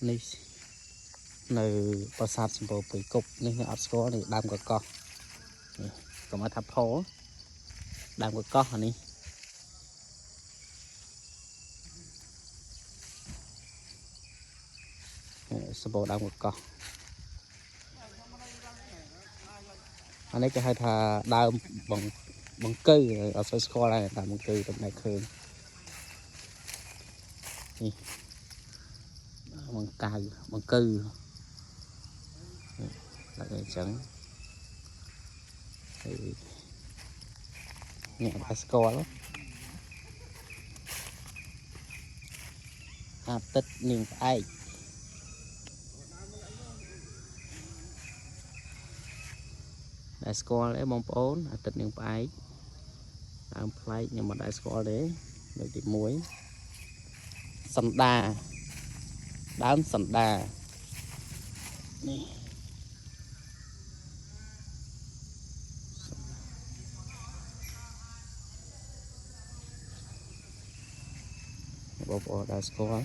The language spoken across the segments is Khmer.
នេះនៅប្រាសាទសម្បូរព្រៃគុកនេះអត់ស្គាល់នេះដើមកកោះនេះកុំឲ្យថាផលដើមកកោះអានេះសម្បូរដើមកកោះអានេះគេហៅថាដើមបង្កើអត់សូវស្គាល់ដែរដើមបង្កើតំណែងឃើញនេះបង្កើដាក់អញ្ចឹងហើយនេះអត់ស្គាល់អាទិត្យនាងផ្អែកដែលស្គាល់ទេបងប្អូនអាទិត្យនាងផ្អែកដើមប្លែកខ្ញុំមិនដែលស្គាល់ទេលើកទី1សណ្ដាដើមសណ្ដានេះបងប្អូនដែលស្គាល់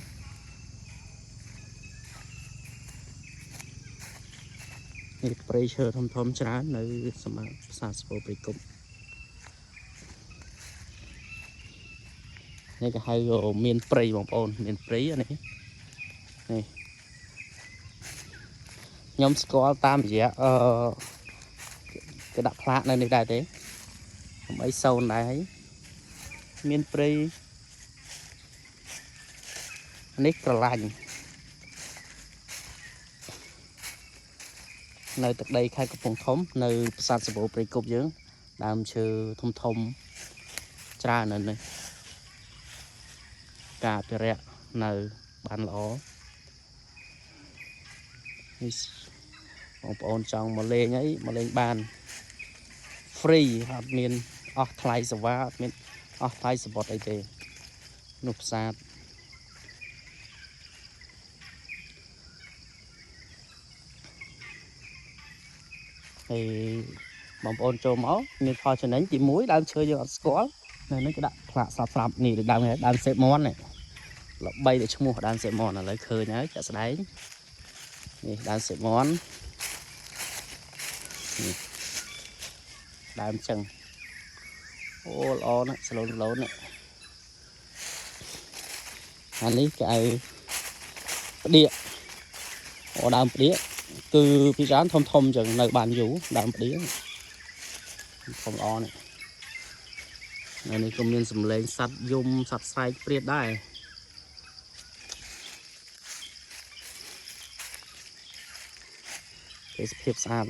នេះព្រៃឈើធំច្រើននៅសម្រាប់ផ្សារស្ពរព្រៃគុកនេះគេហៅមានព្រៃបងប្អូនមានព្រៃនេះខ្ញុំស្គាល់តាមរយៈគេដាក់ផ្លាកនៅនេះដែរទេដើម្បីសូនដែរមានព្រៃនេះក្រឡាញ់នៅទឹកដីខេត្តកំពង់ធំនៅប្រាសាទសម្បូរព្រៃគុកយើងដើមឈើធំច្រើននៅនេះការអភិរក្សនៅបានល្អនេះបងប្អូនចង់មកលេងអីមកលេងបាន free អត់មានអស់ថ្លៃសេវាអត់មានអស់ថ្លៃសបុតអីទេនោះប្រាសាទហើយបងប្អូនចូលមកមានផលចំណេញទី1ដើមឈើយើងអត់ស្គាល់នៅនេះគេដាក់ផ្លាកស្រាប់នេះដើមសេបមន់នេះល្បីតែឈ្មោះដើមសេបមន់ឥឡូវឃើញហើយចាក់ស្ដែងនេះដើមសេបមន់នេះដើមចឹងអូល្អណាស់ស្លូននេះអានេះគេឲ្យផ្ដៀកអូដើមផ្ដៀកគឺពីច្រើនធំចឹងនៅបានយូរដើមផ្ដៀកធំល្អនេះនៅនេះក៏មានសម្លេងសត្វយំសត្វស្រែកព្រាតដែរទេសភាពស្អាត